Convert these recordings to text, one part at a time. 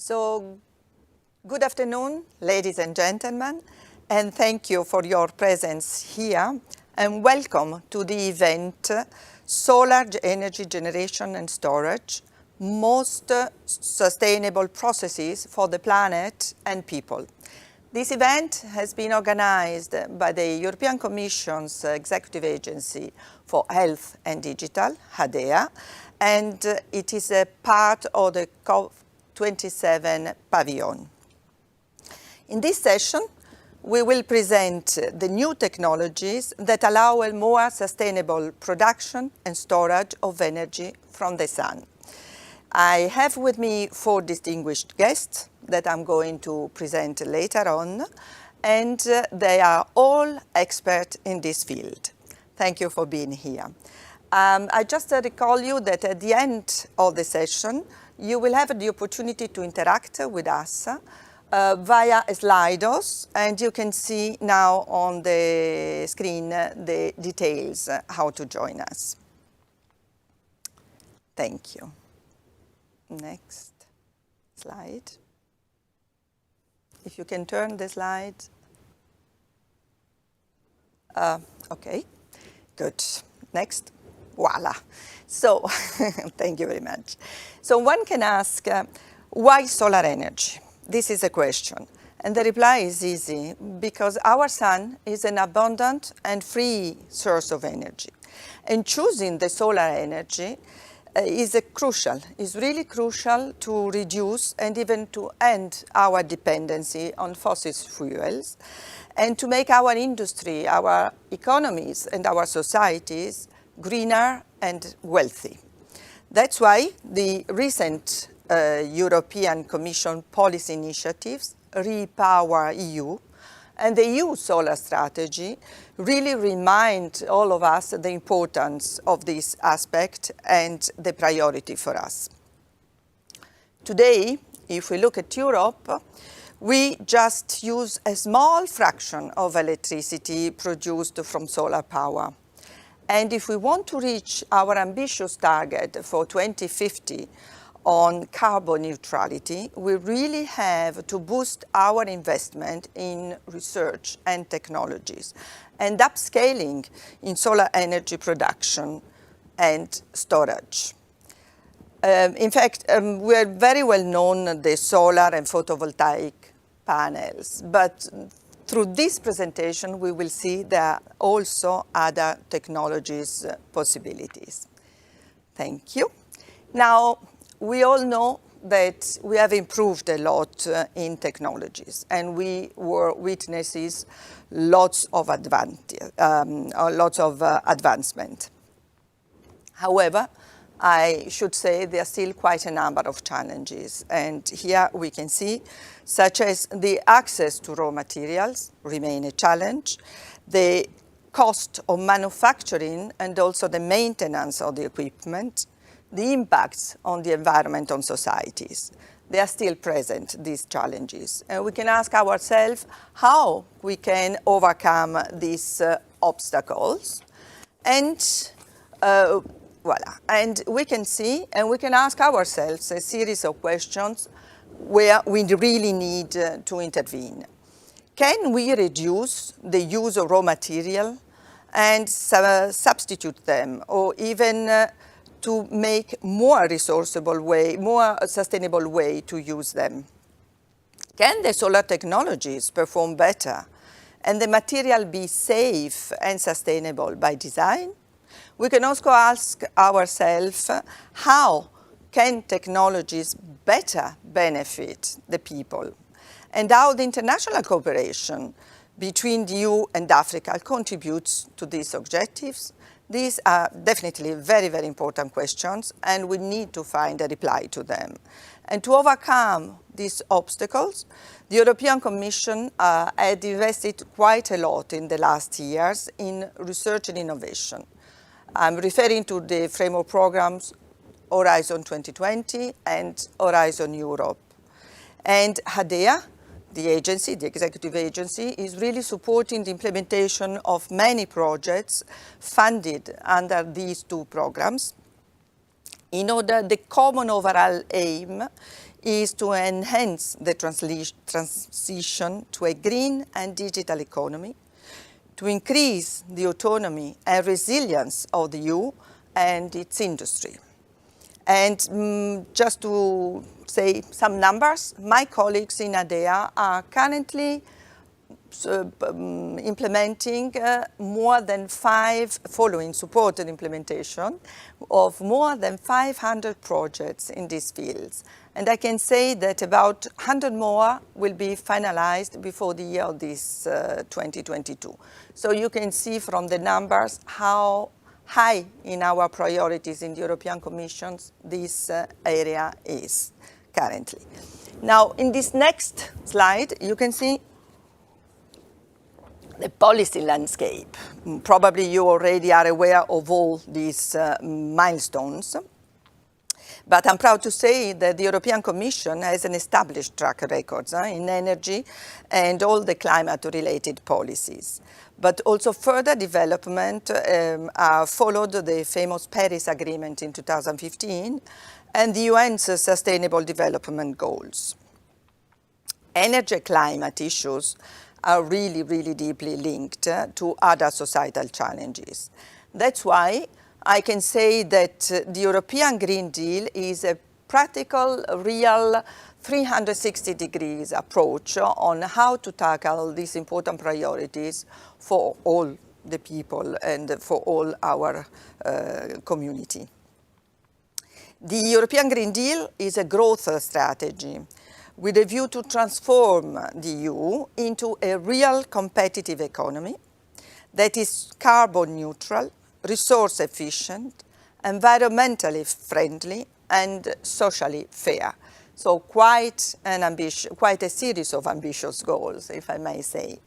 So, good afternoon, ladies and gentlemen, and thank you for your presence here, and welcome to the event Solar Energy Generation and Storage, Most Sustainable Processes for the Planet and People. This event has been organized by the European Commission's Executive Agency for Health and Digital, HADEA, and it is a part of the COP27 Pavilion. In this session, we will present the new technologies that allow a more sustainable production and storage of energy from the sun. I have with me 4 distinguished guests that I'm going to present later on, and they are all experts in this field. Thank you for being here. I just recall you that at the end of the session, you will have the opportunity to interact with us via Slidos, and you can see now on the screen the details how to join us. Thank you. Next slide. If you can turn the slide. Okay, good. Next. Voila. So, thank you very much. So one can ask, why solar energy? This is a question. And the reply is easy, because our sun is an abundant and free source of energy. And choosing the solar energy is really crucial to reduce and even to end our dependency on fossil fuels and to make our industry, our economies and our societies greener and wealthy. That's why the recent European Commission policy initiatives, REPower EU, and the EU solar strategy really remind all of us the importance of this aspect and the priority for us. Today, if we look at Europe, we just use a small fraction of electricity produced from solar power. And if we want to reach our ambitious target for 2050 on carbon neutrality, we really have to boost our investment in research and technologies and upscaling in solar energy production and storage. In fact, we are very well known the solar and photovoltaic panels, but through this presentation, we will see there are also other technologies possibilities. Thank you. Now, we all know that we have improved a lot in technologies, and we were witnesses lots of advancement. However, I should say there are still quite a number of challenges, and here we can see, such as the access to raw materials remain a challenge, the cost of manufacturing and also the maintenance of the equipment, the impacts on the environment on societies. They are still present, these challenges. And we can ask ourselves how we can overcome these obstacles. And voila. And we can see and we can ask ourselves a series of questions where we really need to intervene. Can we reduce the use of raw material and substitute them, or even to make more sustainable way to use them? Can the solar technologies perform better and the material be safe and sustainable by design? We can also ask ourselves, how can technologies better benefit the people? And how the international cooperation between the EU and Africa contributes to these objectives? These are definitely very, very important questions, and we need to find a reply to them. And to overcome these obstacles, the European Commission had invested quite a lot in the last years in research and innovation. I'm referring to the framework programs Horizon 2020 and Horizon Europe. And HADEA, the agency, the executive agency, is really supporting the implementation of many projects funded under these 2 programs. In order, the common overall aim is to enhance the transition to a green and digital economy, to increase the autonomy and resilience of the EU and its industry. And just to say some numbers, my colleagues in ADEA are currently implementing following supported implementation of more than 500 projects in these fields. And I can say that about 100 more will be finalized before the year of this 2022. So you can see from the numbers how high in our priorities in the European Commission this area is currently. Now, in this next slide, you can see the policy landscape. Probably you already are aware of all these milestones. But I'm proud to say that the European Commission has an established track record in energy and all the climate-related policies. But also further development followed the famous Paris Agreement in 2015 and the UN's Sustainable Development Goals. Energy and climate issues are really, really deeply linked to other societal challenges. That's why I can say that the European Green Deal is a practical, real 360 degrees approach on how to tackle these important priorities for all the people and for all our community. The European Green Deal is a growth strategy with a view to transform the EU into a real competitive economy that is carbon neutral, resource efficient, environmentally friendly, and socially fair. So quite a series of ambitious goals, if I may say.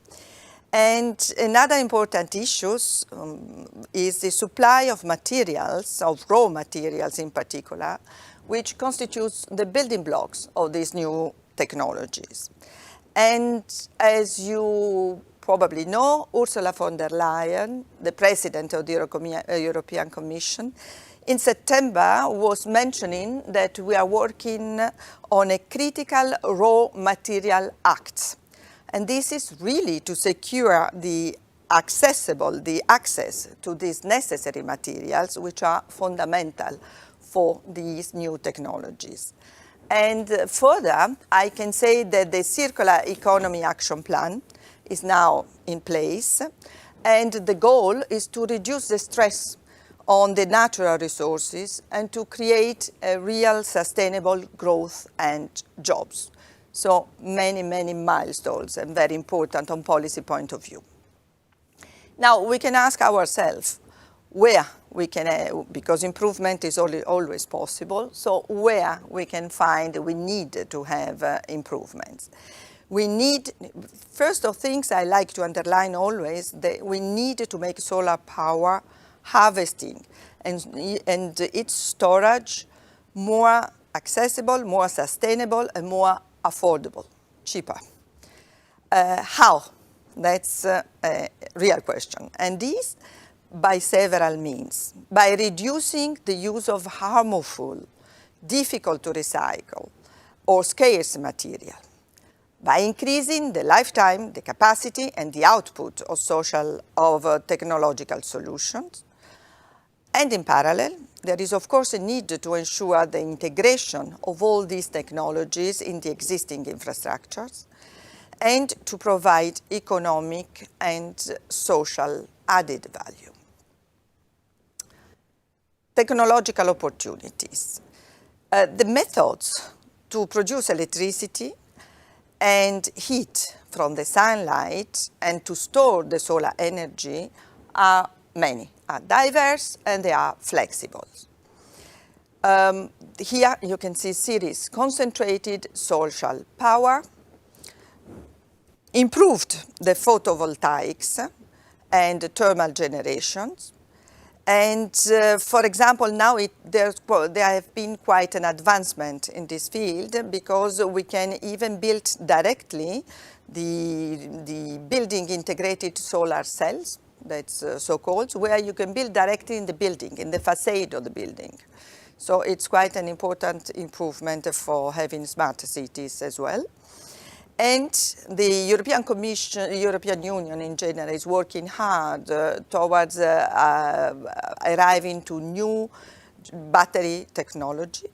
And another important issue is the supply of materials, of raw materials in particular, which constitutes the building blocks of these new technologies. And as you probably know, Ursula von der Leyen, the President of the European Commission, in September was mentioning that we are working on a critical raw material act. And this is really to secure the access to these necessary materials, which are fundamental for these new technologies. And further, I can say that the Circular Economy Action Plan is now in place, and the goal is to reduce the stress on the natural resources and to create a real sustainable growth and jobs. So many, many milestones and very important on policy point of view. Now we can ask ourselves where we can, because improvement is always possible, so where we can find we need to have improvements. We need, first of things I like to underline always, that we need to make solar power harvesting and its storage more accessible, more sustainable, and more affordable, cheaper. How? That's a real question. And this by several means. By reducing the use of harmful, difficult to recycle, or scarce material. By increasing the lifetime, the capacity, and the output of technological solutions. And in parallel, there is of course a need to ensure the integration of all these technologies in the existing infrastructures and to provide economic and social added value. Technological opportunities. The methods to produce electricity and heat from the sunlight and to store the solar energy are many, are diverse, and they are flexible. Here you can see series concentrated social power, improved the photovoltaics and thermal generations. And for example, now there have been quite an advancement in this field because we can even build directly the building integrated solar cells, that's so-called, where you can build directly in the building, in the facade of the building. So it's quite an important improvement for having smart cities as well. And the European Commission, European Union in general, is working hard towards arriving to new battery technology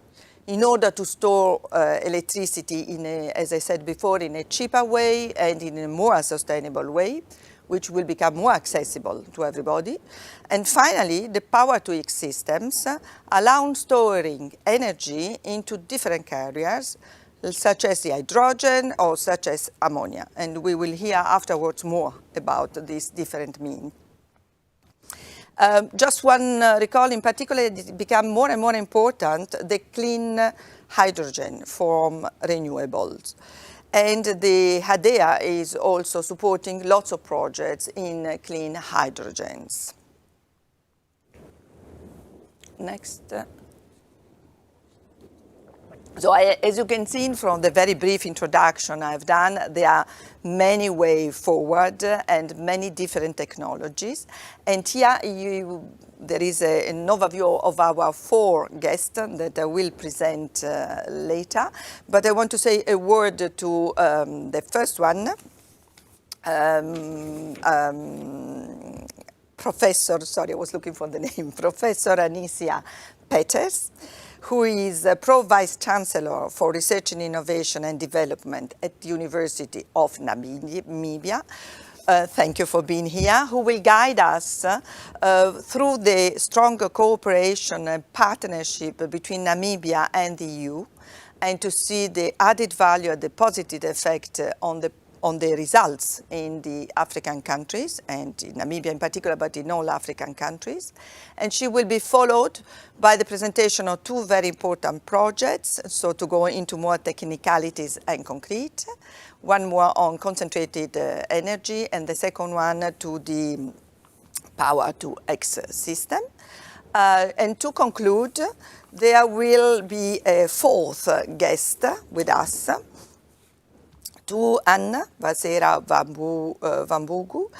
in order to store electricity in a, as I said before, in a cheaper way and in a more sustainable way, which will become more accessible to everybody. And finally, the power-to-X systems allow storing energy into different carriers, such as the hydrogen or such as ammonia. And we will hear afterwards more about these different means. Just one recall, in particular, it became more and more important, the clean hydrogen from renewables. And the HADEA is also supporting lots of projects in clean hydrogens. Next. So as you can see from the very brief introduction I've done, there are many ways forward and many different technologies. And here there is an overview of our 4 guests that I will present later. But I want to say a word to the first one, Professor, sorry, I was looking for the name, Professor Anicia Peters, who is Pro-Vice Chancellor for Research and Innovation and Development at the University of Namibia. Thank you for being here, who will guide us through the stronger cooperation and partnership between Namibia and the EU, and to see the added value and the positive effect on the results in the African countries, and in Namibia in particular, but in all African countries. And she will be followed by the presentation of 2 very important projects, so to go into more technicalities and concrete. One more on concentrated energy, and the second one to the power-to-X system. And to conclude, there will be a 4th guest with us, to Anna Vasera Vambugu,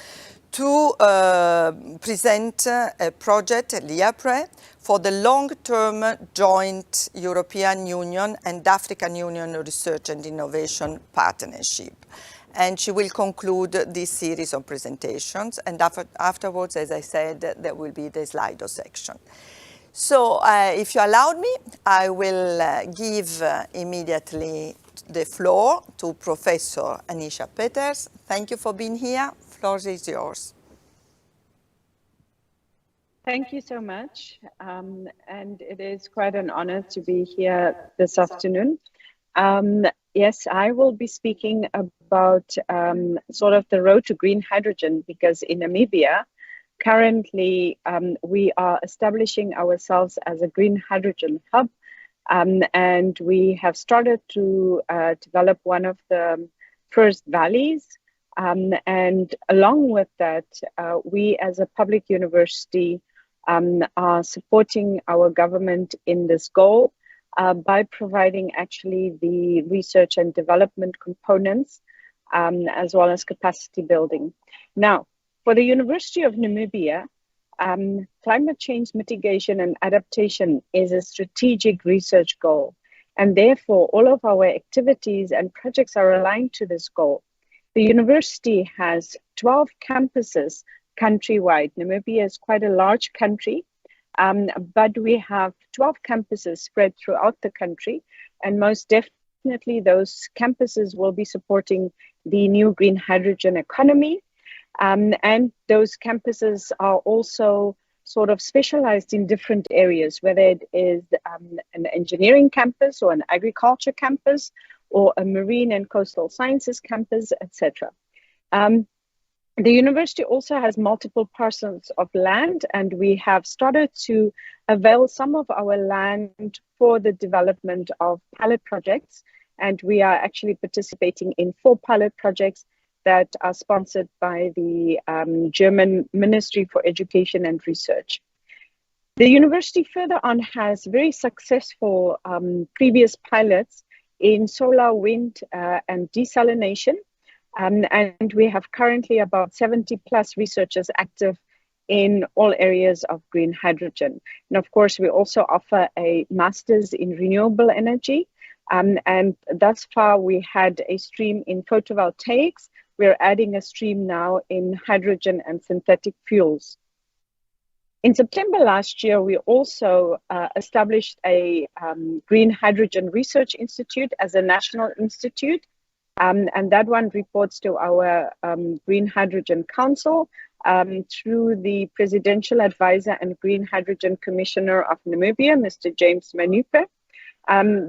to present a project, LIAPRE, for the long-term joint European Union and African Union Research and Innovation Partnership. And she will conclude this series of presentations. And afterwards, as I said, there will be the Slido section. So if you allowed me, I will give immediately the floor to Professor Anicia Peters. Thank you for being here. Floor is yours. Thank you so much. And it is quite an honor to be here this afternoon. Yes, I will be speaking about sort of the road to green hydrogen, because in Namibia, currently we are establishing ourselves as a green hydrogen hub. And we have started to develop one of the first valleys. And along with that, we as a public university are supporting our government in this goal by providing actually the research and development components, as well as capacity building. Now, for the University of Namibia, climate change mitigation and adaptation is a strategic research goal, and therefore all of our activities and projects are aligned to this goal. The university has 12 campuses countrywide. Namibia is quite a large country, but we have 12 campuses spread throughout the country, and most definitely those campuses will be supporting the new green hydrogen economy. And those campuses are also sort of specialized in different areas, whether it is an engineering campus or an agriculture campus or a marine and coastal sciences campus, etc. The university also has multiple parcels of land, and we have started to avail some of our land for the development of pilot projects. And we are actually participating in 4 pilot projects that are sponsored by the German Ministry for Education and Research. The university further on has very successful previous pilots in solar, wind, and desalination. And we have currently about 70 plus researchers active in all areas of green hydrogen. And of course, we also offer a master's in renewable energy. And thus far, we had a stream in photovoltaics. We're adding a stream now in hydrogen and synthetic fuels. In September last year, we also established a Green Hydrogen Research Institute as a national institute. And that one reports to our Green Hydrogen Council through the Presidential Advisor and Green Hydrogen Commissioner of Namibia, Mr. James Manupe.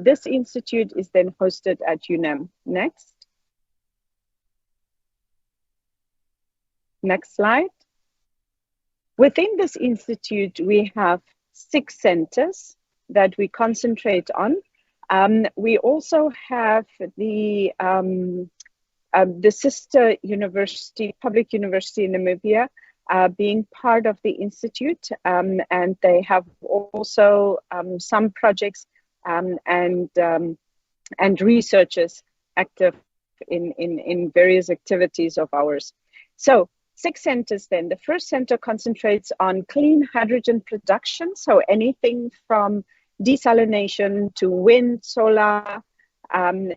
This institute is then hosted at UNAM. Next. Next slide. Within this institute, we have 6 centers that we concentrate on. We also have the sister university, public university in Namibia, being part of the institute, and they have also some projects and researchers active in various activities of ours. So 6 centers then. The first center concentrates on clean hydrogen production, so anything from desalination to wind, solar,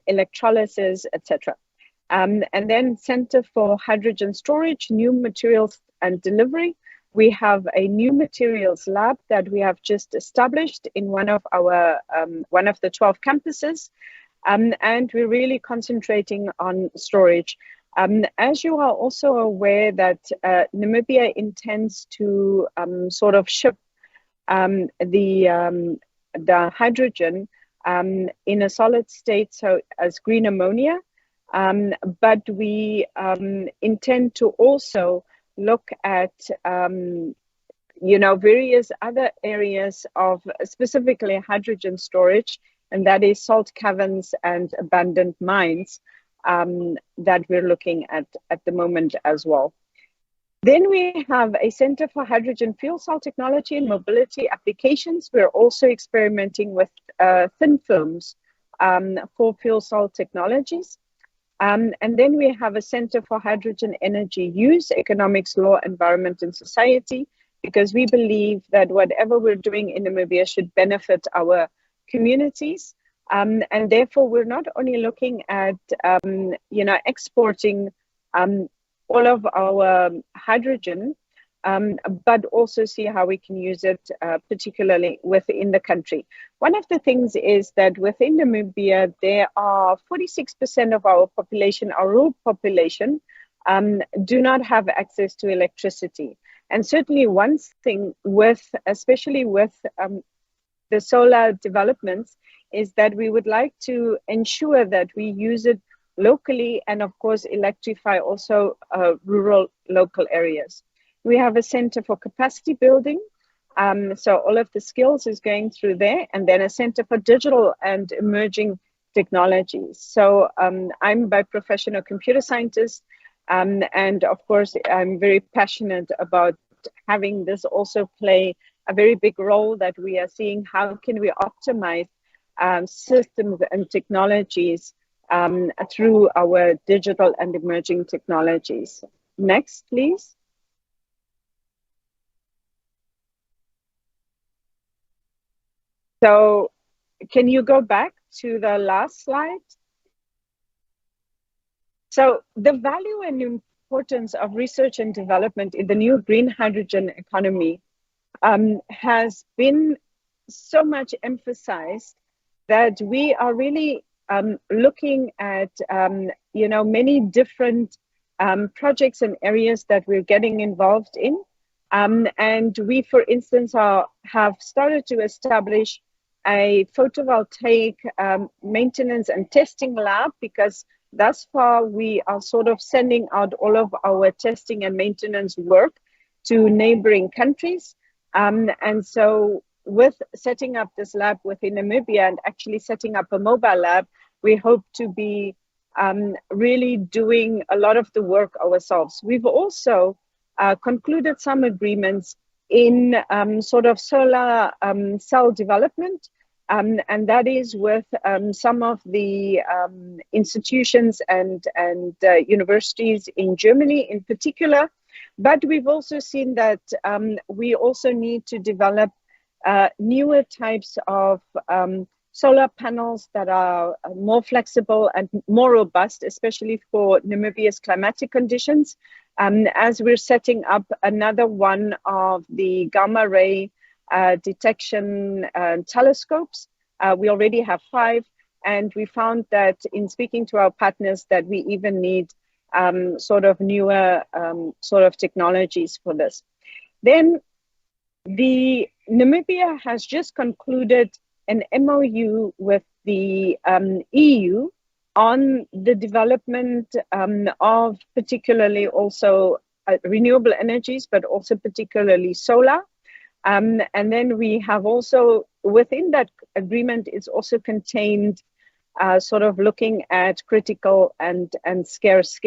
electrolysis, etc. And then Center for Hydrogen Storage, New Materials and Delivery. We have a new materials lab that we have just established in one of the 12 campuses, and we're really concentrating on storage. As you are also aware that Namibia intends to sort of ship the hydrogen in a solid state, so as green ammonia, but we intend to also look at various other areas of specifically hydrogen storage, and that is salt caverns and abandoned mines that we're looking at the moment as well. Then we have a Center for Hydrogen Fuel Cell Technology and Mobility Applications. We're also experimenting with thin films for fuel cell technologies. And then we have a Center for Hydrogen Energy Use, Economics, Law, Environment, and Society, because we believe that whatever we're doing in Namibia should benefit our communities. And therefore, we're not only looking at, exporting all of our hydrogen, but also see how we can use it, particularly within the country. One of the things is that within Namibia, there are 46% of our population, our rural population, do not have access to electricity. And certainly one thing especially with the solar developments, is that we would like to ensure that we use it locally and of course electrify also rural local areas. We have a Center for Capacity Building, so all of the skills is going through there, and then a Center for Digital and Emerging Technologies. So I'm by profession a computer scientist, and of course I'm very passionate about having this also play a very big role, that we are seeing how can we optimize systems and technologies through our digital and emerging technologies. Next, please. So can you go back to the last slide? So the value and importance of research and development in the new green hydrogen economy has been so much emphasized that we are really looking at many different projects and areas that we're getting involved in. And we, for instance, have started to establish a photovoltaic maintenance and testing lab, because thus far we are sort of sending out all of our testing and maintenance work to neighboring countries. And so with setting up this lab within Namibia and actually setting up a mobile lab, we hope to be really doing a lot of the work ourselves. We've also concluded some agreements in sort of solar cell development, and that is with some of the institutions and universities in Germany in particular, But we've also seen that we also need to develop newer types of solar panels that are more flexible and more robust, especially for Namibia's climatic conditions. As we're setting up another one of the gamma ray detection telescopes, we already have 5, and we found that in speaking to our partners that we even need sort of newer sort of technologies for this. Then the Namibia has just concluded an MOU with the EU on the development of particularly also renewable energies, but also particularly solar. And then we have also, within that agreement, is also contained sort of looking at critical and scarce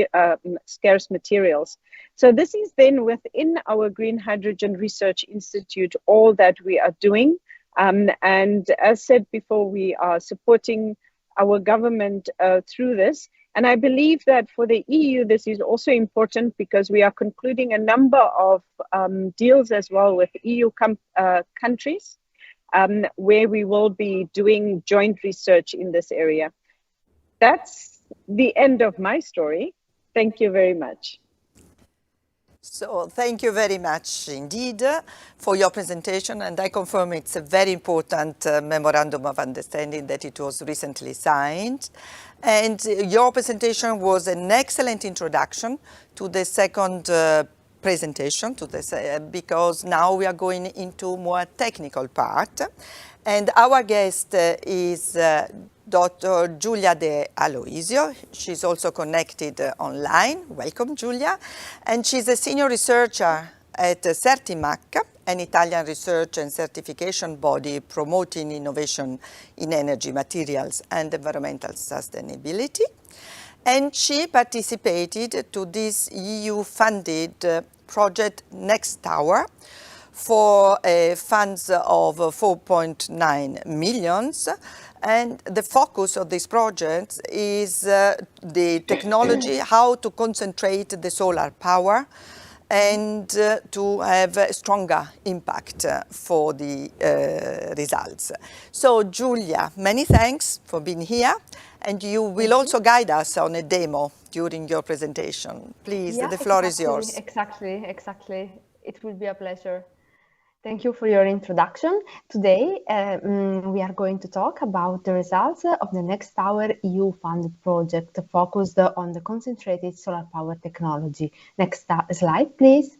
materials. So this is then within our Green Hydrogen Research Institute, all that we are doing. And as said before, we are supporting our government through this. And I believe that for the EU, this is also important because we are concluding a number of deals as well with EU countries where we will be doing joint research in this area. That's the end of my story. Thank you very much. So thank you very much indeed for your presentation, and I confirm it's a very important memorandum of understanding that it was recently signed. And your presentation was an excellent introduction to the second presentation, because now we are going into more technical part. And our guest is Dr. Giulia De Aloisio. She's also connected online. Welcome, Giulia. And she's a senior researcher at Certimac, an Italian research and certification body promoting innovation in energy, materials, and environmental sustainability. And she participated to this EU-funded project Next Tower for funds of 4.9 million. And the focus of this project is the technology, how to concentrate the solar power and to have a stronger impact for the results. So Giulia, many thanks for being here, and you will also guide us on a demo during your presentation. Please, the floor is yours. Exactly. It will be a pleasure. Thank you for your introduction. Today, we are going to talk about the results of the Next Tower EU-funded project focused on the concentrated solar power technology. Next slide, please.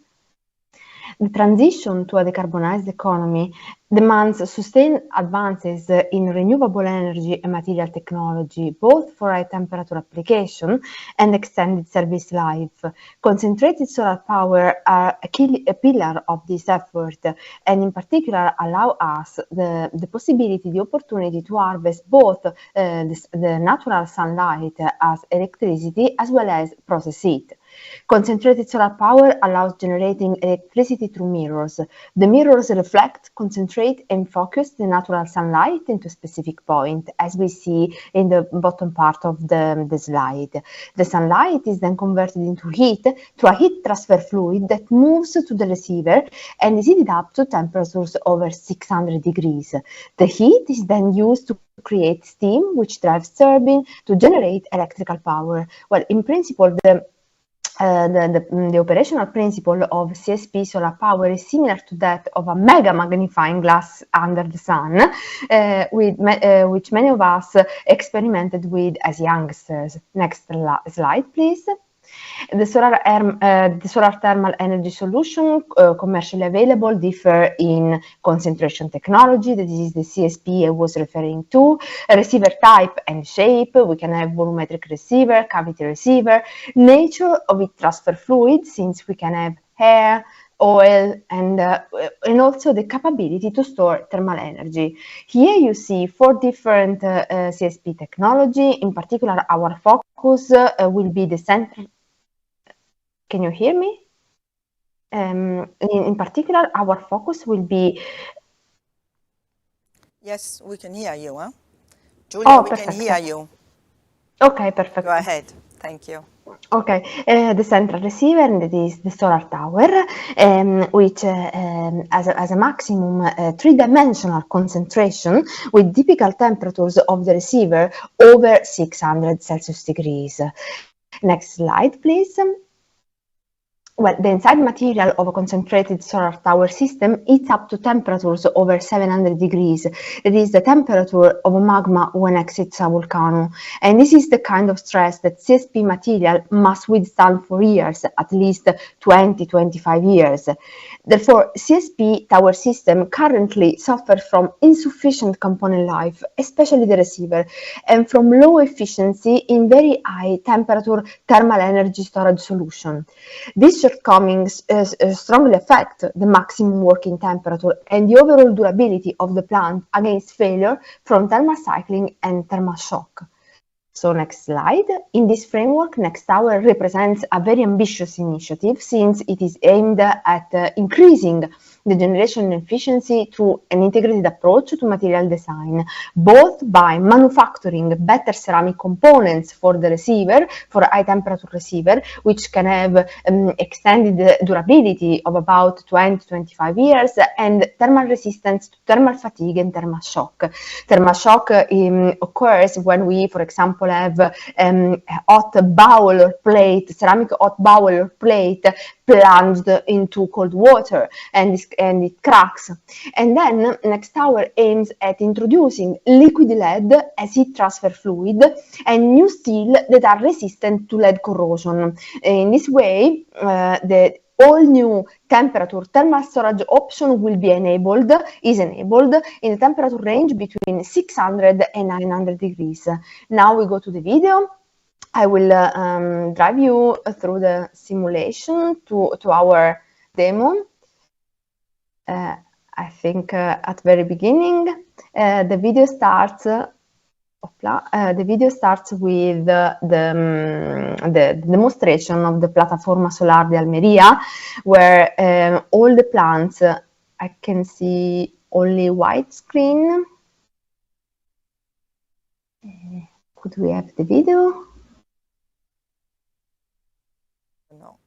The transition to a decarbonized economy demands sustained advances in renewable energy and material technology, both for high temperature application and extended service life. Concentrated solar power are a pillar of this effort, and in particular allow us the possibility, the opportunity to harvest both the natural sunlight as electricity as well as process it. Concentrated solar power allows generating electricity through mirrors. The mirrors reflect, concentrate, and focus the natural sunlight into a specific point, as we see in the bottom part of the slide. The sunlight is then converted into heat through a heat transfer fluid that moves to the receiver and is heated up to temperatures over 600 degrees. The heat is then used to create steam, which drives turbine to generate electrical power. Well, in principle, the operational principle of CSP solar power is similar to that of a mega magnifying glass under the sun, which many of us experimented with as youngsters. Next slide, please. The solar thermal energy solution commercially available differ in concentration technology, that is the CSP I was referring to, receiver type and shape. We can have volumetric receiver, cavity receiver, nature of heat transfer fluid, since we can have air, oil, and also the capability to store thermal energy. Here you see 4 different CSP technology. In particular, our focus will be the center. Can you hear me? In particular, our focus will be... Yes, we can hear you, huh? Giulia, we can hear you. Okay, perfect. Go ahead. Thank you. Okay, the central receiver, that is the solar tower, which has a maximum three-dimensional concentration with typical temperatures of the receiver over 600 Celsius degrees. Next slide, please. Well, the inside material of a concentrated solar tower system heats up to temperatures over 700 degrees. That is the temperature of magma when exits a volcano. And this is the kind of stress that CSP material must withstand for years, at least 20-25 years. Therefore, CSP tower system currently suffers from insufficient component life, especially the receiver, and from low efficiency in very high temperature thermal energy storage solution. These shortcomings strongly affect the maximum working temperature and the overall durability of the plant against failure from thermal cycling and thermal shock. So next slide. In this framework, Next Tower represents a very ambitious initiative since it is aimed at increasing the generation efficiency through an integrated approach to material design, both by manufacturing better ceramic components for the receiver, for high temperature receiver, which can have extended durability of about 20-25 years, and thermal resistance to thermal fatigue and thermal shock. Thermal shock occurs when we, for example, have hot bowl or plate, ceramic hot bowl or plate plunged into cold water, and it cracks. And then Next Tower aims at introducing liquid lead as heat transfer fluid and new steel that are resistant to lead corrosion. In this way, the all new temperature thermal storage option is enabled in the temperature range between 600 and 900 degrees. Now we go to the video. I will drive you through the simulation to our demo. I think at very beginning, the video starts. The video starts with the demonstration of the Plataforma Solar de Almería, where all the plants, I can see only white screen. Could we have the video? No,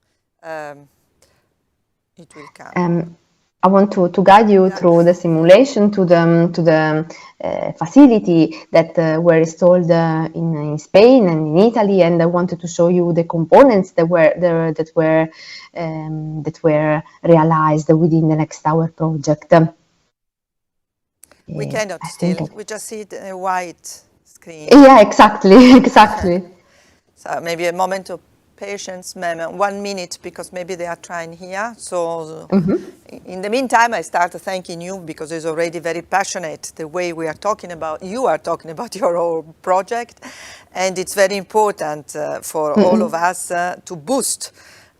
it will come. I want to guide you through the simulation to the facility that were installed in Spain and in Italy, and I wanted to show you the components that were realized within the Next Tower project. We cannot still. We just see the white screen. Yeah, exactly. So maybe a moment of patience, 1 minute, because maybe they are trying here. So in the meantime, I start thanking you because it's already very passionate the way you are talking about your whole project, and it's very important for all of us to boost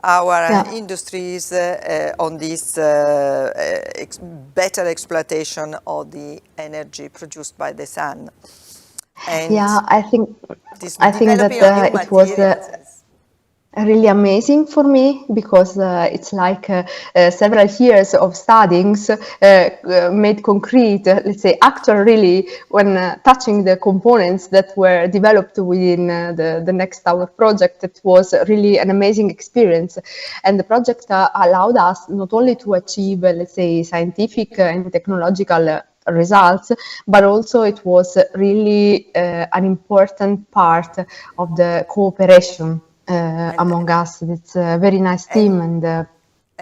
our industries on this better exploitation of the energy produced by the sun. And I think that it was really amazing for me because it's like several years of studies made concrete, let's say actual really, when touching the components that were developed within the Next Tower project. It was really an amazing experience, and the project allowed us not only to achieve, let's say, scientific and technological results, but also it was really an important part of the cooperation among us. It's a very nice team, and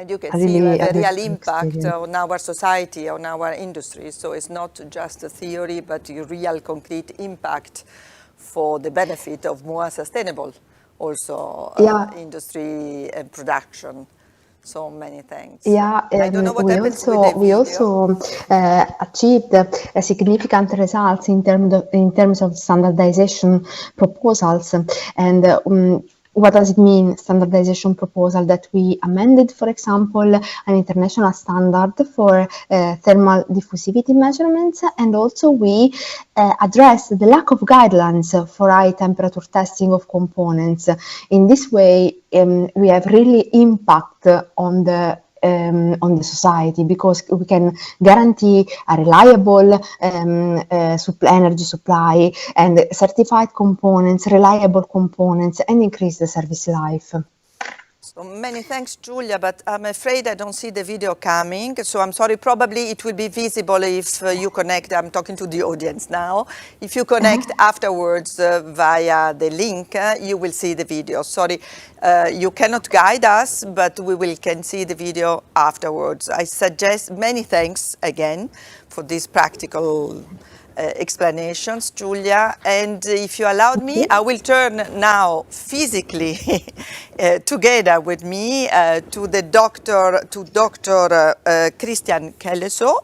you can see the real impact on our society, on our industry. So it's not just a theory, but a real concrete impact for the benefit of more sustainable also industry and production. So many thanks. I don't know what happens with the video. We also achieved a significant results in terms of standardization proposals, and what does it mean, standardization proposal? That we amended, for example, an international standard for thermal diffusivity measurements, and also we addressed the lack of guidelines for high temperature testing of components. In this way, we have really impact on the on the society, because we can guarantee a reliable energy supply and certified components, reliable components, and increase the service life. So many thanks, Giulia, but I'm afraid I don't see the video coming. So I'm sorry, probably it will be visible if you connect. I'm talking to the audience now. If you connect afterwards via the link, you will see the video. Sorry, you cannot guide us, but we can see the video afterwards. I suggest many thanks again for these practical explanations, Giulia. And if you allowed me, I will turn now physically together with me to Dr. Christian Kelleso,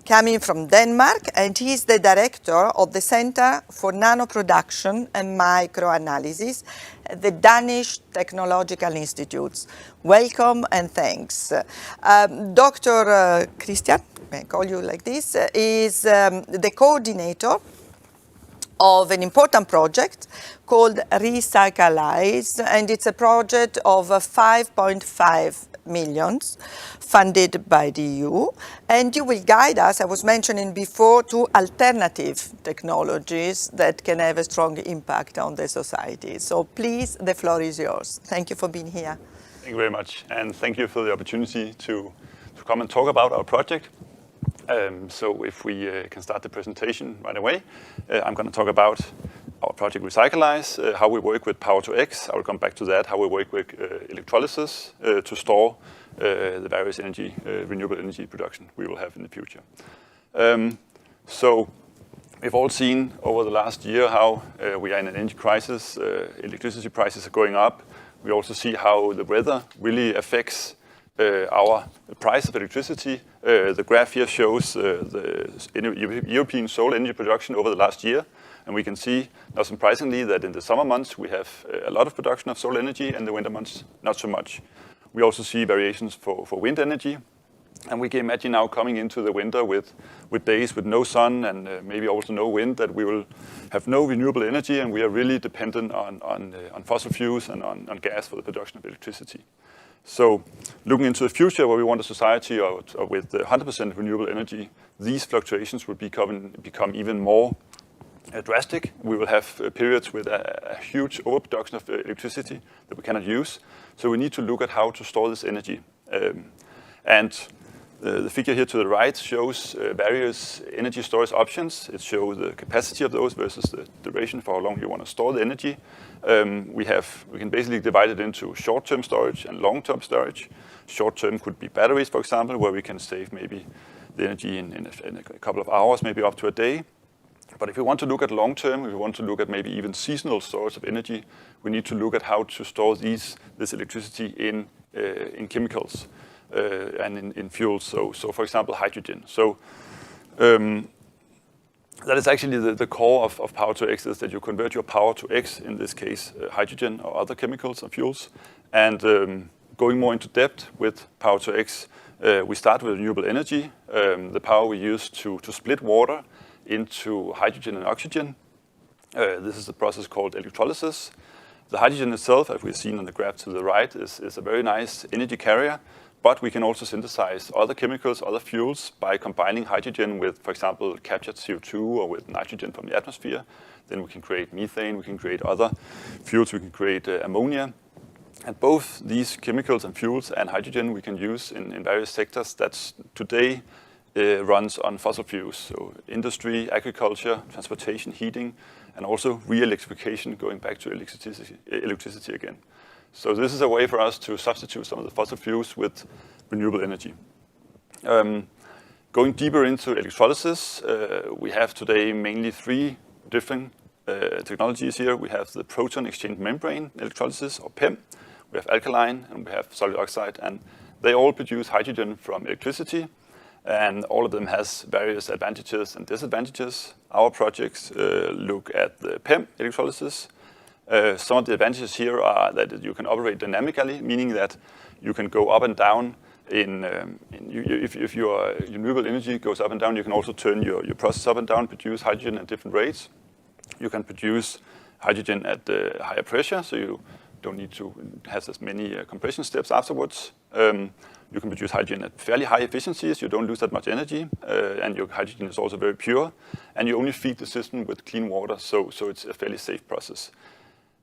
coming from Denmark, and he's the director of the Center for Nanoproduction and Microanalysis at the Danish Technological Institutes. Welcome and thanks. Dr. Christian, I call you like this, is the coordinator of an important project called Recyclize, and it's a project of 5.5 million funded by the EU, and you will guide us, I was mentioning before, to alternative technologies that can have a strong impact on the society. So please, the floor is yours. Thank you for being here. Thank you very much, and thank you for the opportunity to come and talk about our project. So if we can start the presentation right away, I'm going to talk about our project Recyclize, how we work with Power-to-X. I will come back to that, how we work with electrolysis to store the various renewable energy production we will have in the future. So we've all seen over the last year how we are in an energy crisis, electricity prices are going up. We also see how the weather really affects our price of electricity. The graph here shows the European solar energy production over the last year. And we can see, not surprisingly, that in the summer months we have a lot of production of solar energy, and the winter months not so much. We also see variations for wind energy. And we can imagine now coming into the winter with days with no sun and maybe also no wind, that we will have no renewable energy, and we are really dependent on fossil fuels and on gas for the production of electricity. So looking into the future where we want a society with 100% renewable energy, these fluctuations will become even more drastic. We will have periods with a huge overproduction of electricity that we cannot use. So we need to look at how to store this energy. The figure here to the right shows various energy storage options. It shows the capacity of those versus the duration for how long you want to store the energy. We can basically divide it into short-term storage and long-term storage. Short-term could be batteries, for example, where we can save maybe the energy in a couple of hours, maybe up to a day. But if we want to look at long-term, if we want to look at maybe even seasonal storage of energy, we need to look at how to store this electricity in chemicals and in fuels. So for example, hydrogen. So that is actually the core of Power-to-X, is that you convert your power to X, in this case hydrogen or other chemicals or fuels. And going more into depth with Power-to-X, we start with renewable energy, the power we use to split water into hydrogen and oxygen. This is a process called electrolysis. The hydrogen itself, as we've seen on the graph to the right, is a very nice energy carrier, but we can also synthesize other chemicals, other fuels, by combining hydrogen with, for example, captured CO2 or with nitrogen from the atmosphere. Then we can create methane, we can create other fuels, we can create ammonia. And both these chemicals and fuels and hydrogen we can use in various sectors that today runs on fossil fuels. So industry, agriculture, transportation, heating, and also re-electrification, going back to electricity again. So this is a way for us to substitute some of the fossil fuels with renewable energy. Going deeper into electrolysis, we have today mainly three different technologies here. We have the proton exchange membrane electrolysis, or PEM. We have alkaline, and we have solid oxide, and they all produce hydrogen from electricity, and all of them has various advantages and disadvantages. Our projects look at the PEM electrolysis. Some of the advantages here are that you can operate dynamically, meaning that you can go up and down if your renewable energy goes up and down, you can also turn your process up and down, produce hydrogen at different rates. You can produce hydrogen at higher pressure, so you don't need to have as many compression steps afterwards. You can produce hydrogen at fairly high efficiencies. You don't lose that much energy, and your hydrogen is also very pure. And you only feed the system with clean water, so it's a fairly safe process.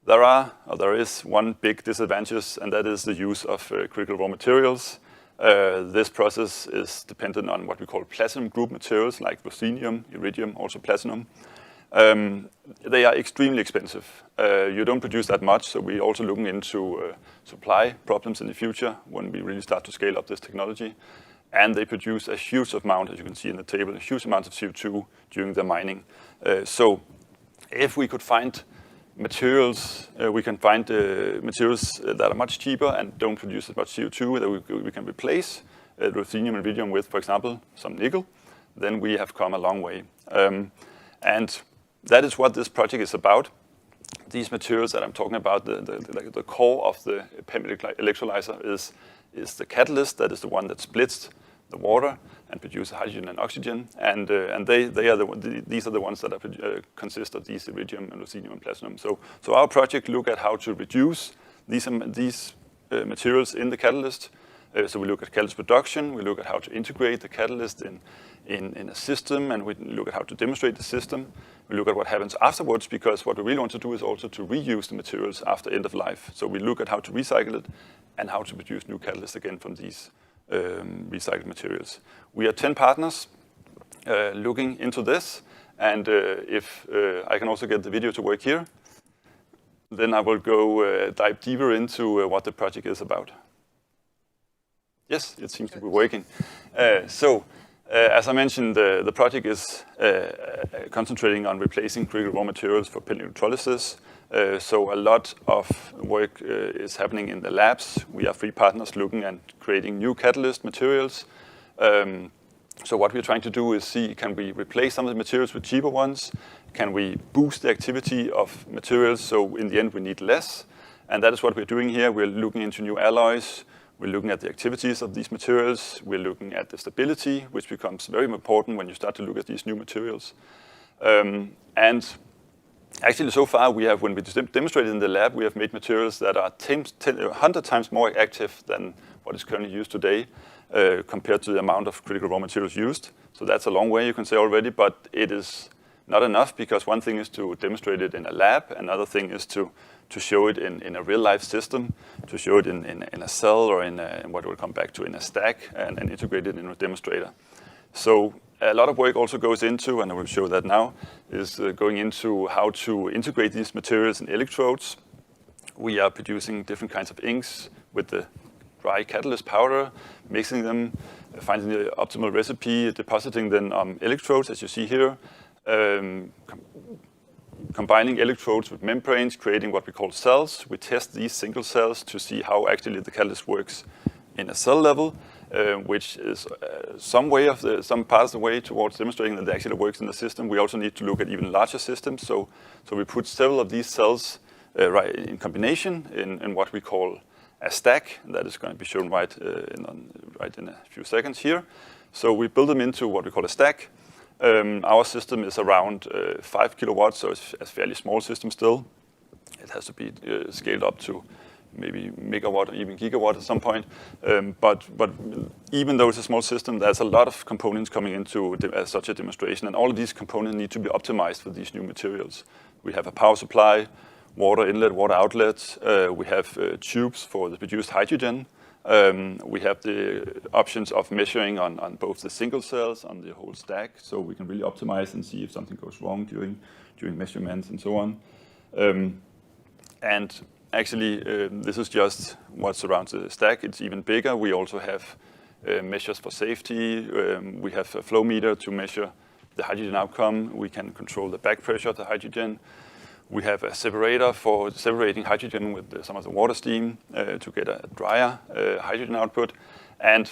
There is one big disadvantage, and that is the use of critical raw materials. This process is dependent on what we call platinum group materials, like ruthenium, iridium, also platinum. They are extremely expensive. You don't produce that much, so we're also looking into supply problems in the future when we really start to scale up this technology. And they produce a huge amount, as you can see in the table, a huge amount of CO2 during the mining. So if we could find materials, we can find materials that are much cheaper and don't produce as much CO2 that we can replace ruthenium and iridium with, for example, some nickel, then we have come a long way. And that is what this project is about. These materials that I'm talking about, the core of the PEM electrolyzer is the catalyst. That is the one that splits the water and produces hydrogen and oxygen. And these are the ones that consist of these iridium and ruthenium and platinum. So our project look at how to reduce these materials in the catalyst. So we look at catalyst production. We look at how to integrate the catalyst in a system, and we look at how to demonstrate the system. We look at what happens afterwards, because what we really want to do is also to reuse the materials after end of life. So we look at how to recycle it and how to produce new catalysts again from these recycled materials. We are 10 partners looking into this, and if I can also get the video to work here, then I will go dive deeper into what the project is about. Yes, it seems to be working. As I mentioned, the project is concentrating on replacing critical raw materials for PEM electrolysis. So a lot of work is happening in the labs. We have 3 partners looking at creating new catalyst materials. So what we're trying to do is see, can we replace some of the materials with cheaper ones? Can we boost the activity of materials so in the end we need less? And that is what we're doing here. We're looking into new alloys. We're looking at the activities of these materials. We're looking at the stability, which becomes very important when you start to look at these new materials. And actually, so far, when we demonstrated in the lab, we have made materials that are 100 times more active than what is currently used today, compared to the amount of critical raw materials used. So that's a long way, you can say already, but it is not enough, because one thing is to demonstrate it in a lab, another thing is to show it in a real-life system, to show it in a cell or in what we'll come back to, in a stack, and integrate it in a demonstrator. So a lot of work also goes into, and I will show that now, is going into how to integrate these materials in electrodes. We are producing different kinds of inks with the dry catalyst powder, mixing them, finding the optimal recipe, depositing them on electrodes, as you see here, combining electrodes with membranes, creating what we call cells. We test these single cells to see how actually the catalyst works in a cell level, which is some part of the way towards demonstrating that it actually works in the system. We also need to look at even larger systems. So we put several of these cells right in combination in what we call a stack. That is going to be shown right in a few seconds here. So we build them into what we call a stack. Our system is around 5 kilowatts, so it's a fairly small system still. It has to be scaled up to maybe megawatt or even gigawatt at some point. But even though it's a small system, there's a lot of components coming into such a demonstration, and all of these components need to be optimized for these new materials. We have a power supply, water inlet, water outlets. We have tubes for the produced hydrogen. We have the options of measuring on both the single cells, on the whole stack, so we can really optimize and see if something goes wrong during measurements and so on. And actually, this is just what surrounds the stack. It's even bigger. We also have measures for safety. We have a flow meter to measure the hydrogen outcome. We can control the back pressure of the hydrogen. We have a separator for separating hydrogen with some of the water steam to get a drier hydrogen output. And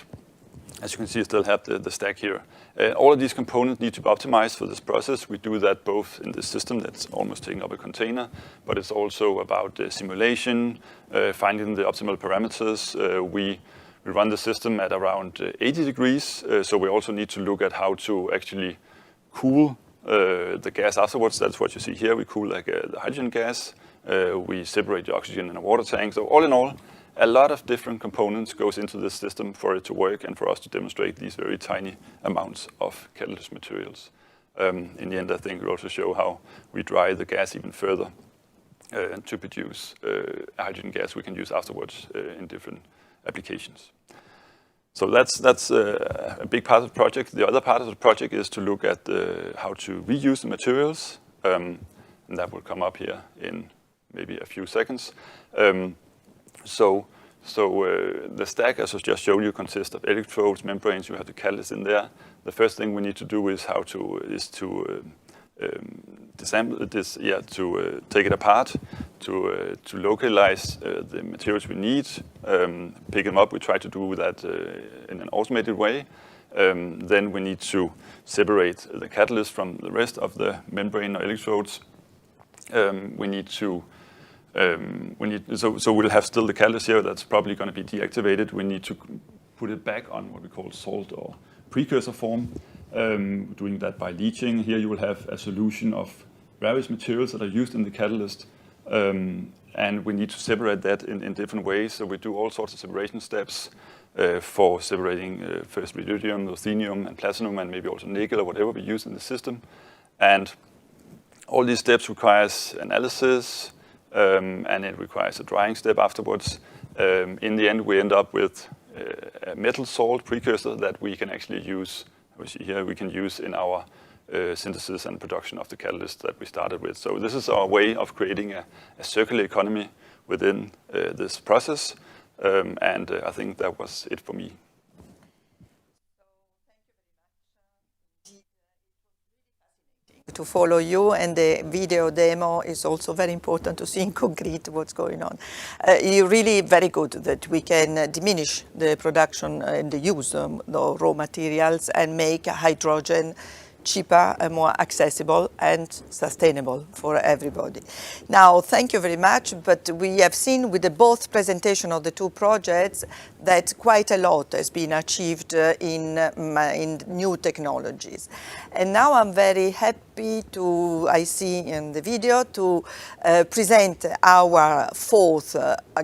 as you can see, I still have the stack here. All of these components need to be optimized for this process. We do that both in the system that's almost taking up a container, but it's also about simulation, finding the optimal parameters. We run the system at around 80 degrees, so we also need to look at how to actually cool the gas afterwards. That's what you see here. We cool the hydrogen gas we separate the oxygen in a water tank. So all in all, a lot of different components goes into this system for it to work and for us to demonstrate these very tiny amounts of catalyst materials. In the end, I think we also show how we dry the gas even further to produce hydrogen gas we can use afterwards in different applications. So that's a big part of the project. The other part of the project is to look at how to reuse the materials, and that will come up here in maybe a few seconds. So the stack, as I just showed you, consists of electrodes, membranes. You have the catalyst in there. The first thing we need to do is to disassemble this, to take it apart, to localize the materials we need, pick them up. We try to do that in an automated way. Then we need to separate the catalyst from the rest of the membrane or electrodes. So we'll have still the catalyst here that's probably going to be deactivated. We need to put it back on what we call salt or precursor form, doing that by leaching. Here you will have a solution of various materials that are used in the catalyst, and we need to separate that in different ways. So we do all sorts of separation steps for separating first ruthenium, ruthenium, and platinum, and maybe also nickel or whatever we use in the system. And all these steps requires analysis, and it requires a drying step afterwards. In the end, we end up with a metal salt precursor that we can actually use. We see here we can use in our synthesis and production of the catalyst that we started with. So this is our way of creating a circular economy within this process, and I think that was it for me. To follow you, and the video demo is also very important to see in concrete what's going on. It's really very good that we can diminish the production and the use of the raw materials and make hydrogen cheaper and more accessible and sustainable for everybody. Now, thank you very much, but we have seen with the both presentation of the two projects that quite a lot has been achieved in new technologies. And now I'm very happy I see in the video to present our fourth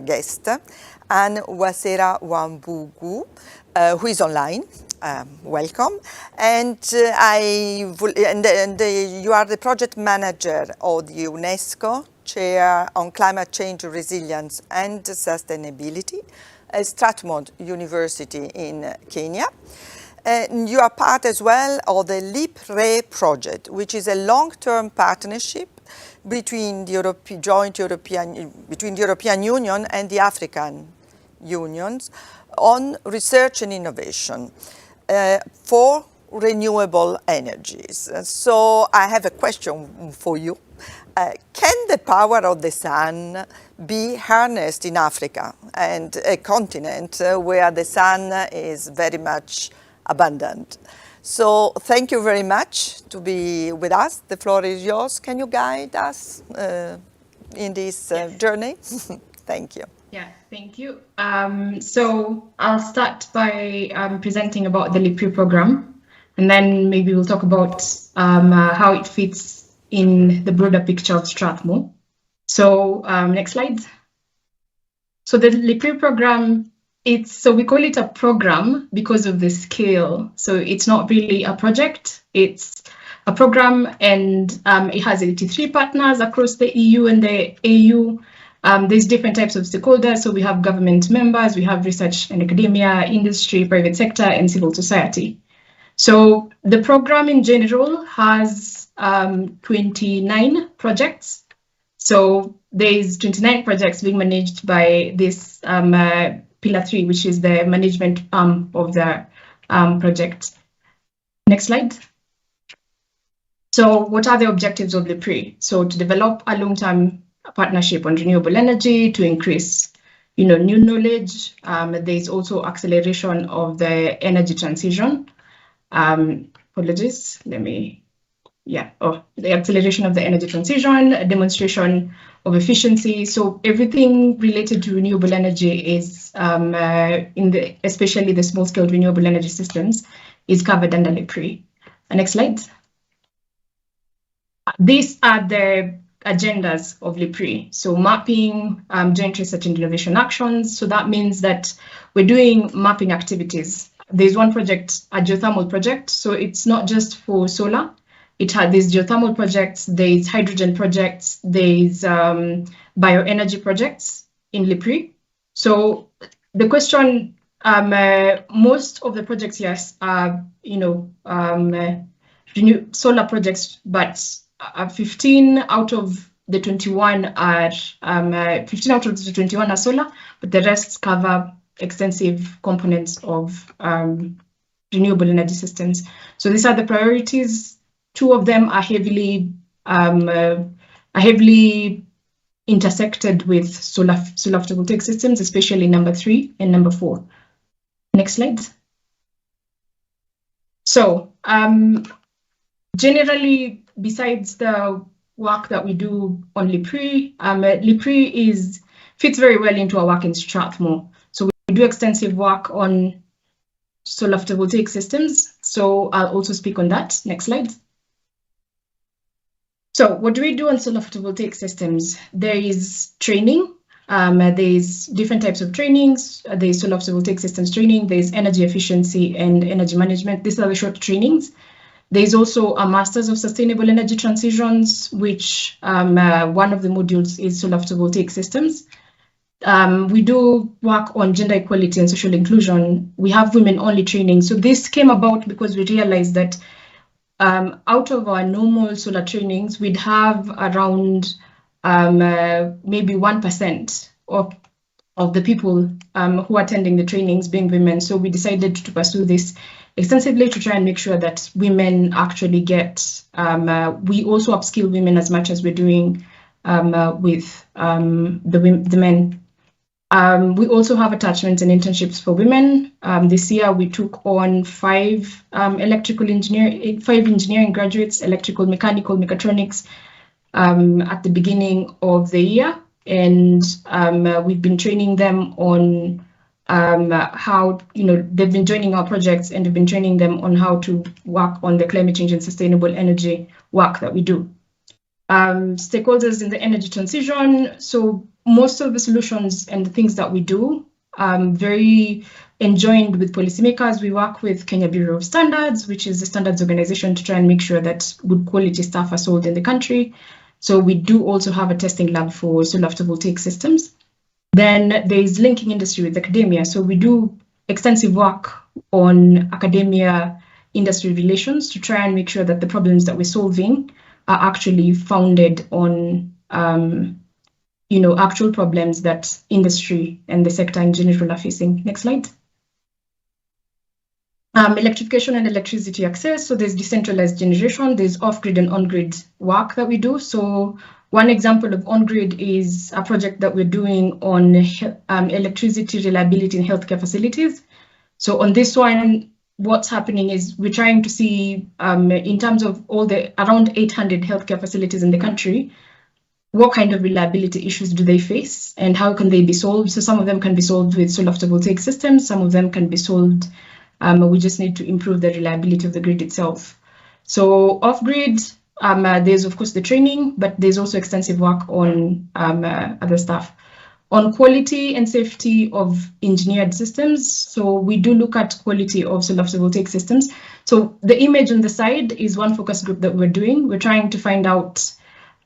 guest, Anne Wasera Wambugu, who is online. Welcome, and you are the project manager of the UNESCO Chair on Climate Change Resilience and Sustainability at Strathmore University in Kenya. You are part as well of the LIPRE project, which is a long-term partnership between the European Union and the African unions on research and innovation for renewable energies. So I have a question for you. Can the power of the sun be harnessed in Africa, and a continent where the sun is very much abundant? So thank you very much to be with us. The floor is yours. Can you guide us in this journey? Thank you. Yeah, thank you. So I'll start by presenting about the LIPRE program, and then maybe we'll talk about how it fits in the broader picture of Strathmore. So next slide. So the LIPRE program, we call it a program because of the scale. So it's not really a project, it's a program, and it has 83 partners across the EU and the AU. There's different types of stakeholders. So we have government members, we have research and academia, industry, private sector, and civil society. So the program in general has 29 projects. So there's 29 projects being managed by this Pillar 3, which is the management of the project. Next slide. So what are the objectives of LIPRE? So to develop a long-term partnership on renewable energy, to increase new knowledge. There's also acceleration of the energy transition. Apologies, the acceleration of the energy transition, a demonstration of efficiency. So everything related to renewable energy is, especially the small-scale renewable energy systems, is covered under LIPRE. Next slide. These are the agendas of LIPRI. So mapping, joint research and innovation actions. So that means that we're doing mapping activities. There's one project, a geothermal project. So it's not just for solar. It had these geothermal projects, there's hydrogen projects, there's bioenergy projects in LIPRI. So the question, most of the projects, yes, are, solar projects, but 15 out of the 21 are 15 out of the 21 are solar, but the rest cover extensive components of renewable energy systems. So these are the priorities. Two of them are heavily intersected with solar photovoltaic systems, especially number 3 and number 4. Next slide. So generally, besides the work that we do on LIPRI, LIPRI fits very well into our work in Strathmore. So we do extensive work on solar photovoltaic systems. So I'll also speak on that. Next slide. So what do we do on solar photovoltaic systems? There is training. There's different types of trainings. There's solar photovoltaic systems training. There's energy efficiency and energy management. These are the short trainings. There's also a Masters of Sustainable Energy Transitions, which one of the modules is solar photovoltaic systems. We do work on gender equality and social inclusion. We have women-only training. So this came about because we realized that out of our normal solar trainings, we'd have around maybe 1% of the people who are attending the trainings being women. So we decided to pursue this extensively to try and make sure that women actually get, we also upskill women as much as we're doing with the men. We also have attachments and internships for women. This year we took on 5 engineering graduates, electrical, mechanical, mechatronics, at the beginning of the year. And we've been training them on how, they've been joining our projects, and we've been training them on how to work on the climate change and sustainable energy work that we do. Stakeholders in the energy transition. So most of the solutions and the things that we do, very enjoined with policymakers. We work with Kenya Bureau of Standards, which is the standards organization, to try and make sure that good quality stuff are sold in the country. So we do also have a testing lab for solar photovoltaic systems. Then there is linking industry with academia. So we do extensive work on academia industry relations to try and make sure that the problems that we're solving are actually founded on actual problems that industry and the sector in general are facing. Next slide. Electrification and electricity access. So there's decentralized generation, there's off-grid and on-grid work that we do. So one example of on-grid is a project that we're doing on electricity reliability in healthcare facilities. So on this one, what's happening is we're trying to see, in terms of all the around 800 healthcare facilities in the country, what kind of reliability issues do they face and how can they be solved? So some of them can be solved with solar photovoltaic systems, some of them can be solved, we just need to improve the reliability of the grid itself. So off-grid, there's of course the training, but there's also extensive work on other stuff. On quality and safety of engineered systems, so we do look at quality of solar photovoltaic systems. So the image on the side is one focus group that we're doing. We're trying to find out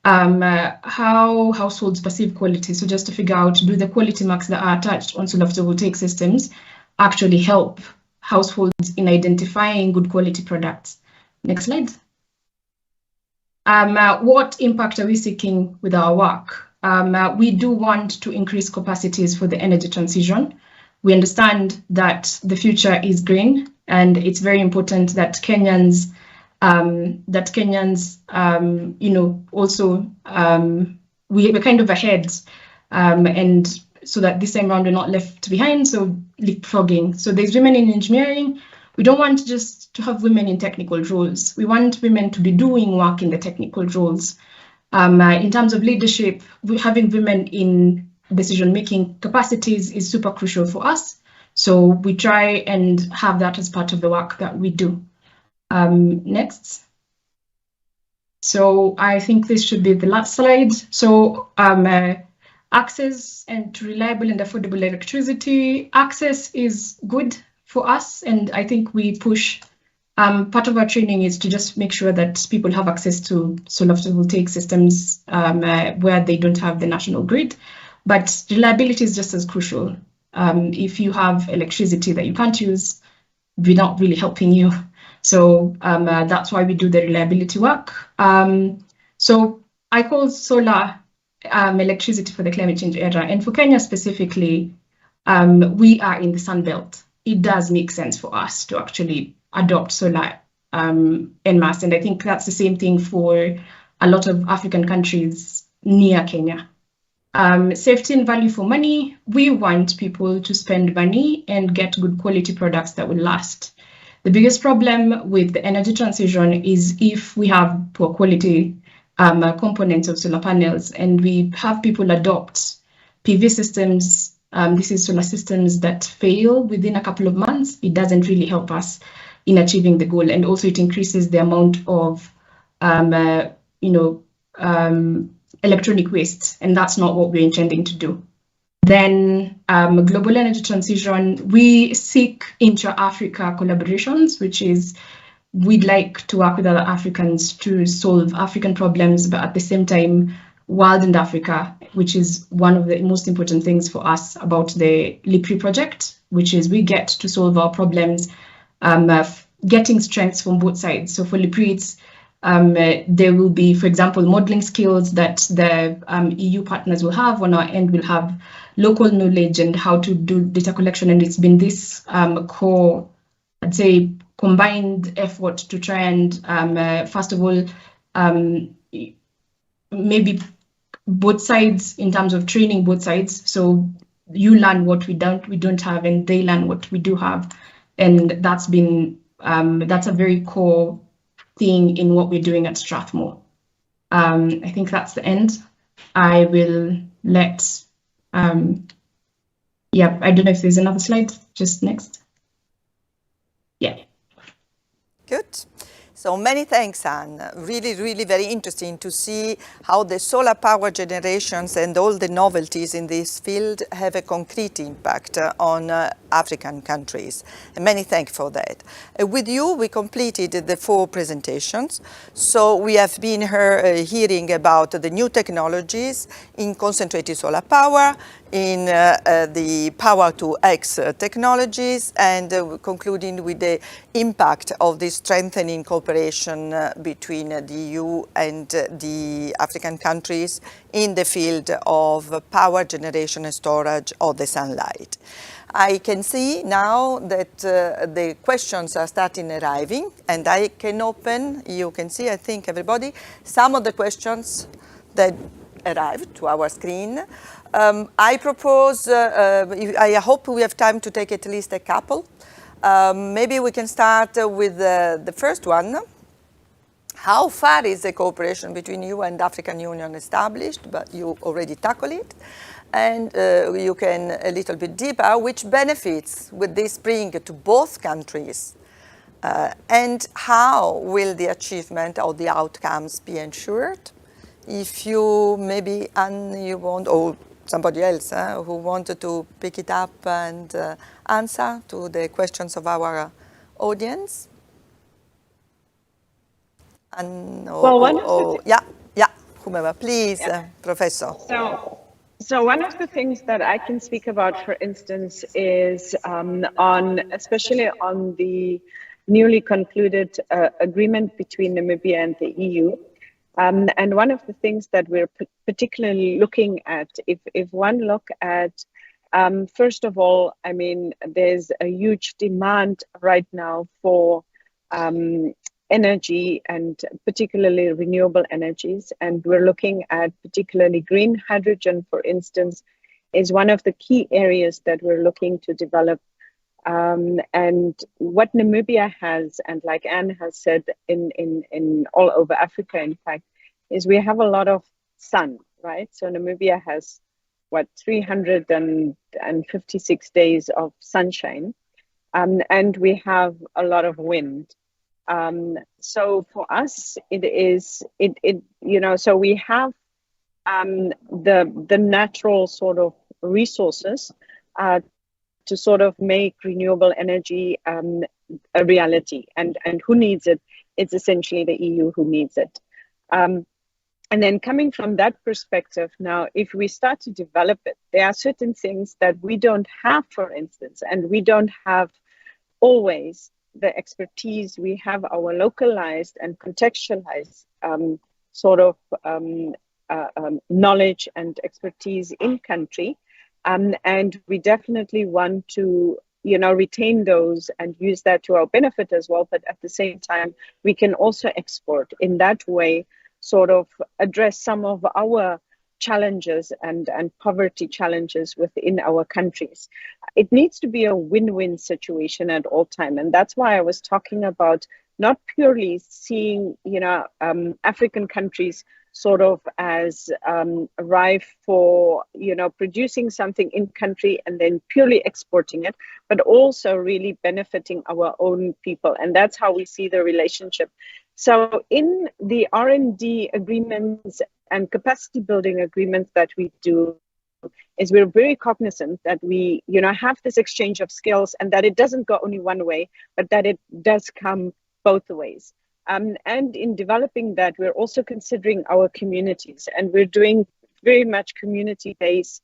how households perceive quality. So just to figure out, do the quality marks that are attached on solar photovoltaic systems actually help households in identifying good quality products? Next slide. What impact are we seeking with our work? We do want to increase capacities for the energy transition. We understand that the future is green, and it's very important that Kenyans, also we're kind of ahead, and so that this time around we're not left behind. So leapfrogging. So there's women in engineering. We don't want just to have women in technical roles. We want women to be doing work in the technical roles. In terms of leadership, having women in decision-making capacities is super crucial for us. So we try and have that as part of the work that we do. Next. So I think this should be the last slide. So access and to reliable and affordable electricity. Access is good for us, and I think we push. Part of our training is to just make sure that people have access to solar photovoltaic systems where they don't have the national grid. But reliability is just as crucial. If you have electricity that you can't use, we're not really helping you. So that's why we do the reliability work. So I call solar electricity for the climate change era. And for Kenya specifically, we are in the Sun Belt. It does make sense for us to actually adopt solar en masse. And I think that's the same thing for a lot of African countries near Kenya. Safety and value for money. We want people to spend money and get good quality products that will last. The biggest problem with the energy transition is if we have poor quality components of solar panels and we have people adopt PV systems. This is solar systems that fail within a couple of months. It doesn't really help us in achieving the goal, and also it increases the amount of electronic waste, and that's not what we're intending to do. Then global energy transition, we seek intra-Africa collaborations, which is we'd like to work with other Africans to solve African problems, but at the same time, widened Africa, which is one of the most important things for us about the LIPRI project, which is we get to solve our problems, getting strengths from both sides. So for LIPRI, it's there will be, for example, modeling skills that the EU partners will have. On our end, we'll have local knowledge and how to do data collection. And it's been this core, I'd say, combined effort to try and, first of all, maybe both sides in terms of training both sides. So you learn what we don't have, and they learn what we do have. And that's been, that's a very core thing in what we're doing at Strathmore. I think that's the end. I will let, I don't know if there's another slide, just next. Yeah. Good. So many thanks, Anne. Really, really very interesting to see how the solar power generations and all the novelties in this field have a concrete impact on African countries. And many thanks for that. With you, we completed the 4 presentations. So we have been hearing about the new technologies in concentrated solar power, in the power to X technologies, and concluding with the impact of the strengthening cooperation between the EU and the African countries in the field of power generation and storage of the sunlight. I can see now that the questions are starting arriving, and I can open, you can see, I think everybody, some of the questions that arrived to our screen. I propose, I hope we have time to take at least a couple. Maybe we can start with the first one. How far is the cooperation between you and African Union established? But you already tackled it. And you can a little bit deeper, which benefits would this bring to both countries? And how will the achievement of the outcomes be ensured? If you maybe, Anne, you want, or somebody else who wanted to pick it up and answer to the questions of our audience. And, whomever, please, Professor. So one of the things that I can speak about, for instance, is especially on the newly concluded agreement between Namibia and the EU. And one of the things that we're particularly looking at, if one look at, first of all, I mean, there's a huge demand right now for energy, and particularly renewable energies. And we're looking at particularly green hydrogen, for instance, is one of the key areas that we're looking to develop. And what Namibia has, and like Anne has said, in all over Africa, in fact, is we have a lot of sun, right? So Namibia has, 356 days of sunshine, and we have a lot of wind. So for us, it is so we have the natural sort of resources to sort of make renewable energy a reality. And who needs it? It's essentially the EU who needs it. And then coming from that perspective, now, if we start to develop it, there are certain things that we don't have, for instance, and we don't have always the expertise. We have our localized and contextualized knowledge and expertise in country. And we definitely want to, retain those and use that to our benefit as well. But at the same time, we can also export in that way, sort of address some of our challenges and poverty challenges within our countries. It needs to be a win-win situation at all time. And that's why I was talking about not purely seeing, African countries sort of as rife for, producing something in country and then purely exporting it, but also really benefiting our own people. And that's how we see the relationship. So in the R&D agreements and capacity building agreements that we do, is we're very cognizant that we, have this exchange of skills, and that it doesn't go only one way, but that it does come both ways. And in developing that, we're also considering our communities, and we're doing very much community-based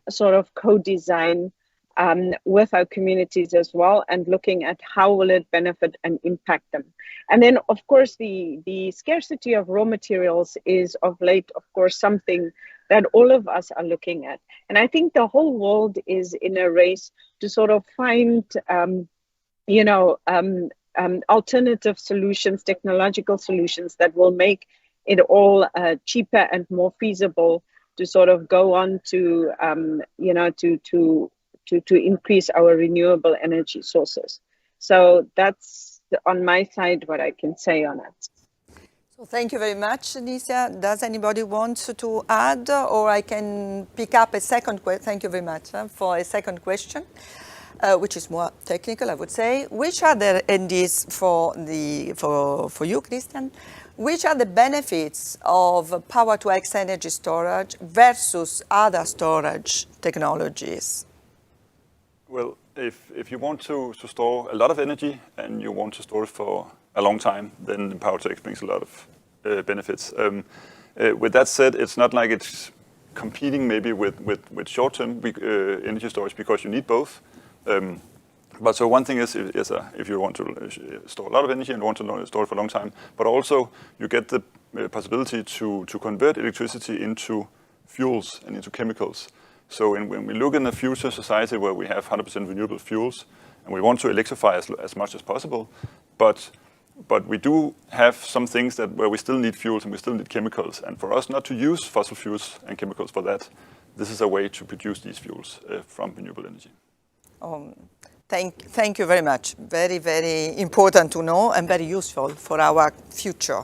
sort of co-design with our communities as well, and looking at how will it benefit and impact them. And then, of course, the scarcity of raw materials is of late, of course, something that all of us are looking at. And I think the whole world is in a race to sort of find, alternative solutions, technological solutions that will make it all cheaper and more feasible to sort of go on to, to increase our renewable energy sources. So that's on my side what I can say on it. So thank you very much, Alicia. Does anybody want to add, or I can pick up a second question? Thank you very much for a second question, which is more technical, I would say. Which are the, and this for you, Christian, which are the benefits of Power-to-X energy storage versus other storage technologies? Well, if you want to store a lot of energy and you want to store it for a long time, then Power-to-X brings a lot of benefits. With that said, it's not like it's competing maybe with short-term energy storage, because you need both. But so one thing is if you want to store a lot of energy and want to store it for a long time, but also you get the possibility to convert electricity into fuels and into chemicals. So when we look in the future society where we have 100% renewable fuels, and we want to electrify as much as possible, but we do have some things where we still need fuels and we still need chemicals. And for us not to use fossil fuels and chemicals for that, this is a way to produce these fuels from renewable energy. Thank you very much. Very, very important to know and very useful for our future.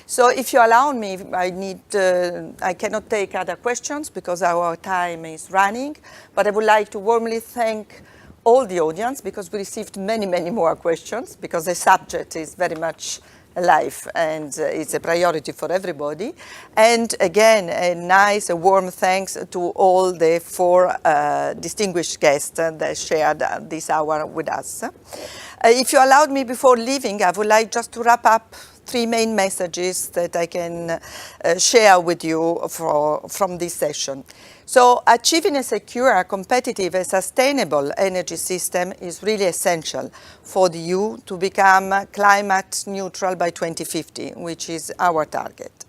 So if you allow me, I cannot take other questions because our time is running, but I would like to warmly thank all the audience, because we received many, many more questions, because the subject is very much alive and it's a priority for everybody. And again, a warm thanks to all the 4 distinguished guests that shared this hour with us. If you allowed me before leaving, I would like just to wrap up 3 main messages that I can share with you from this session. So achieving a secure, competitive and sustainable energy system is really essential for the EU to become climate neutral by 2050, which is our target.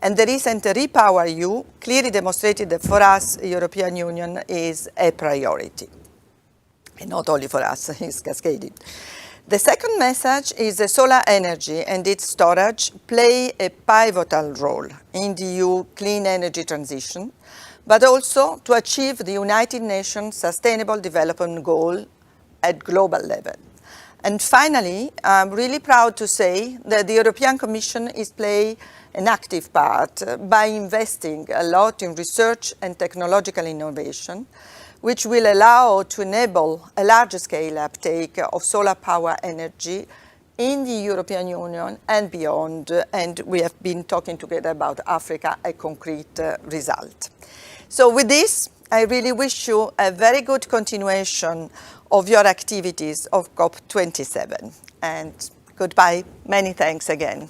And the recent REPowerEU clearly demonstrated that for us, the European Union is a priority. And not only for us, it's cascaded. The second message is that solar energy and its storage play a pivotal role in the EU clean energy transition, but also to achieve the United Nations Sustainable Development Goal at global level. And finally, I'm really proud to say that the European Commission is playing an active part by investing a lot in research and technological innovation, which will allow to enable a large-scale uptake of solar power energy in the European Union and beyond, and we have been talking together about Africa, a concrete result. So with this, I really wish you a very good continuation of your activities of COP27. And goodbye. Many thanks again.